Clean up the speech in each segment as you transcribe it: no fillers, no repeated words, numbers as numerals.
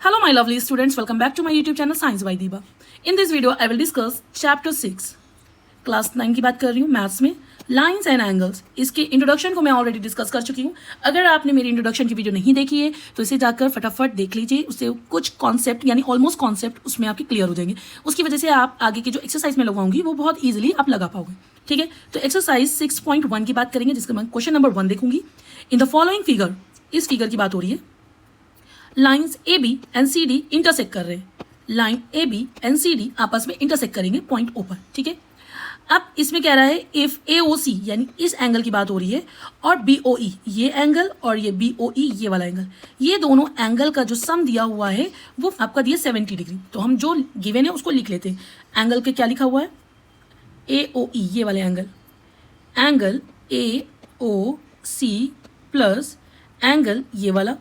Hello my lovely students, welcome back to my YouTube channel Science by Diba. In this video I will discuss chapter 6 class 9 की बात कर रही हूँ maths में lines and angles. इसके introduction को मैं ऑलरेडी डिस्कस कर चुकी हूँ। अगर आपने मेरी इंट्रोडक्शन की वीडियो नहीं देखी है तो इसे जाकर फटाफट देख लीजिए, उससे कुछ कॉन्सेप्ट यानी ऑलमोस्ट कॉन्सेप्ट उसमें आपके क्लियर हो जाएंगे। उसकी वजह से आप आगे की जो एक्सरसाइज में लगाऊंगी वो बहुत ईजिली आप लगा पाओगे। ठीक है, तो एक्सरसाइज 6.1 की बात करेंगे जिसका मैं क्वेश्चन नंबर 1 देखूंगी। इन द फॉलोइंग फिगर, इस फिगर की बात हो रही है, lines A B and C D intersect कर रहे हैं। Line A B and C D आपस में इंटरसेक्ट करेंगे पॉइंट ओ पर। ठीक है, अब इसमें कह रहा है इफ ए ओ सी यानी इस एंगल की बात हो रही है और बी ओ ई ये एंगल और ये बी ओ ई ये वाला एंगल, ये दोनों एंगल का जो सम दिया हुआ है वो आपका दिया 70 डिग्री। तो हम जो गिवन है उसको लिख लेते हैं। एंगल के क्या लिखा हुआ है, ए ओ ई ये वाले angle, angle A O C plus angle ये वाला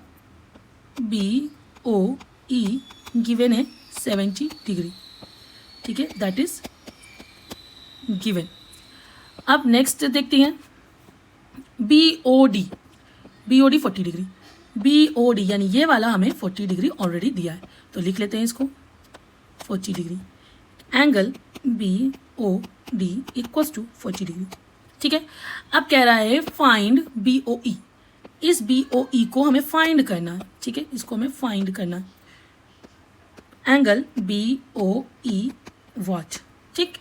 बी ओ ई गिवन है 70 डिग्री। ठीक है, दैट इज गिवन। अब नेक्स्ट देखते हैं B O D 40 degree. B O D यानी ये वाला हमें 40 डिग्री ऑलरेडी दिया है, तो लिख लेते हैं इसको 40 degree. Angle B O D equals to 40 degree. ठीक है, अब कह रहा है फाइंड बी ओ ई। इस बी ओ ई को हमें फाइंड करना है। ठीक है, इसको हमें फाइंड करना है। Angle B O E what. ठीक,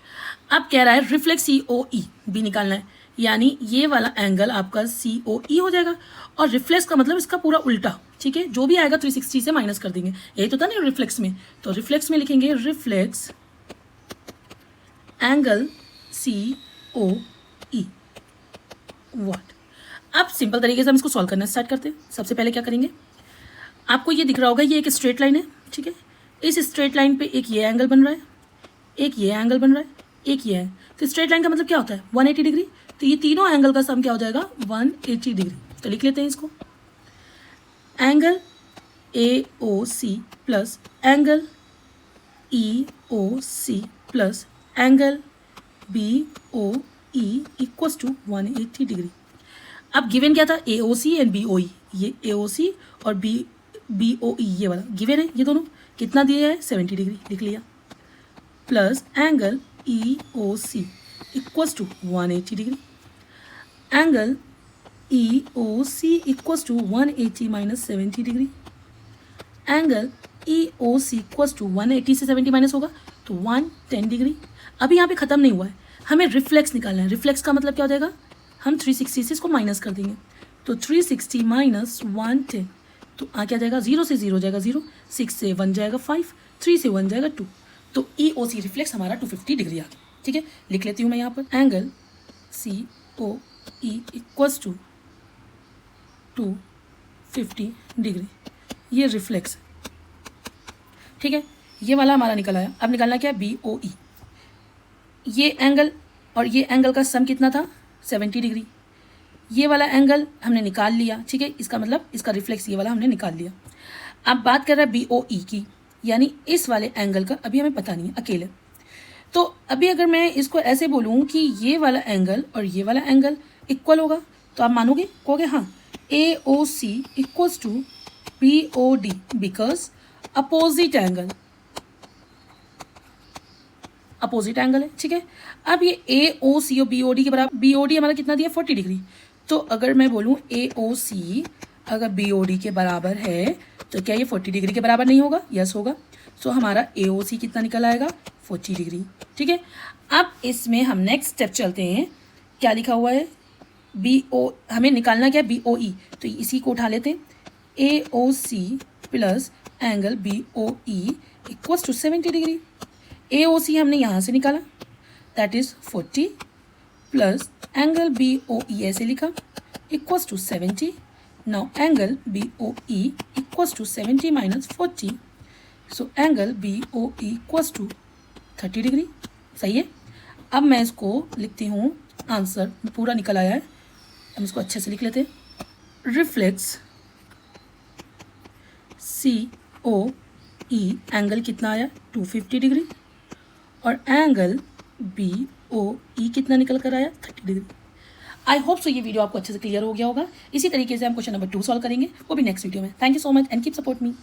अब कह रहा है रिफ्लेक्स सी ओ ई भी निकालना है, यानी ये वाला एंगल आपका सी ओ ई हो जाएगा और रिफ्लेक्स का मतलब इसका पूरा उल्टा। ठीक है, जो भी आएगा 360 से माइनस कर देंगे, यही तो था ना रिफ्लेक्स में। तो रिफ्लेक्स में लिखेंगे reflex angle C O E what. अब सिंपल तरीके से हम इसको सॉल्व करना स्टार्ट करते हैं। सबसे पहले क्या करेंगे, आपको ये दिख रहा होगा ये एक स्ट्रेट लाइन है। ठीक है, इस स्ट्रेट लाइन पे एक ये एंगल बन रहा है, एक ये एंगल बन रहा है, एक ये है। तो स्ट्रेट लाइन का मतलब क्या होता है 180 डिग्री। तो ये तीनों एंगल का सम क्या हो जाएगा 180 डिग्री। तो लिख लेते हैं इसको, angle A O C plus angle E O C plus angle B O E equals to 180 degree. अब गिवन क्या था ए O C and B O E, ये ए ओ सी और बी ओ ई ये वाला गिवन है। ये दोनों कितना दिया है 70 डिग्री लिख लिया, plus angle E O C equals to 180 degree. Angle E O C equals to 180 minus 70 degree. Angle E O C equals to 180 से 70 माइनस होगा तो 110 डिग्री। अभी यहाँ पे ख़त्म नहीं हुआ है, हमें रिफ्लेक्स निकालना है। रिफ्लेक्स का मतलब क्या हो जाएगा, हम 360 से इसको माइनस कर देंगे। तो 360 माइनस 110 तो आ क्या जाएगा, 0 से 0 जाएगा 0, 6 से 1 जाएगा 5, 3 से 1 जाएगा 2। तो ई ओ सी रिफ्लेक्स हमारा 250 डिग्री आ गया। ठीक है, लिख लेती हूँ मैं यहाँ पर angle C O E equals to 250 degree, ये रिफ्लेक्स है। ठीक है, ये वाला हमारा निकल आया। अब निकालना क्या है बी ओ ई। ये एंगल और ये एंगल का सम कितना था 70 डिग्री। ये वाला एंगल हमने निकाल लिया। ठीक है, इसका मतलब इसका रिफ्लेक्स ये वाला हमने निकाल लिया। अब बात कर रहा है बी ओ ई की, यानी इस वाले एंगल का अभी हमें पता नहीं है अकेले। तो अभी अगर मैं इसको ऐसे बोलूँ कि ये वाला एंगल और ये वाला एंगल इक्वल होगा तो आप मानोगे, कहोगे हाँ A O C equals to B O D because opposite angle है। ठीक है, अब ये ए ओ सी और बी ओ डी के बराबर, बी ओ डी हमारा कितना दिया 40 डिग्री। तो अगर मैं बोलूँ ए ओ सी अगर बी ओ डी के बराबर है तो क्या ये 40 डिग्री के बराबर नहीं होगा, यस होगा। सो हमारा ए ओ सी कितना निकल आएगा 40 डिग्री। ठीक है, अब इसमें हम नेक्स्ट स्टेप चलते हैं। क्या लिखा हुआ है बी ओ, हमें निकालना क्या है बी ओ ई, तो इसी को उठा लेते हैं। A O C plus angle B O E equals to 70 degree. A O C हमने यहाँ से निकाला that is 40 plus angle B O E ऐसे लिखा equals to 70। Now angle B O E equals to 70 minus 40, so angle B O E equals to 30 degree. सही है, अब मैं इसको लिखती हूँ, आंसर पूरा निकल आया है। हम इसको अच्छे से लिख लेते हैं। रिफ्लेक्स सी ओ ई एंगल कितना आया 250 डिग्री और एंगल बी ओ ई कितना निकल कर आया 30 डिग्री। आई होप सो ये वीडियो आपको अच्छे से क्लियर हो गया होगा। इसी तरीके से हम क्वेश्चन नंबर 2 सॉल्व करेंगे, वो भी नेक्स्ट वीडियो में। Thank you so much and keep support me.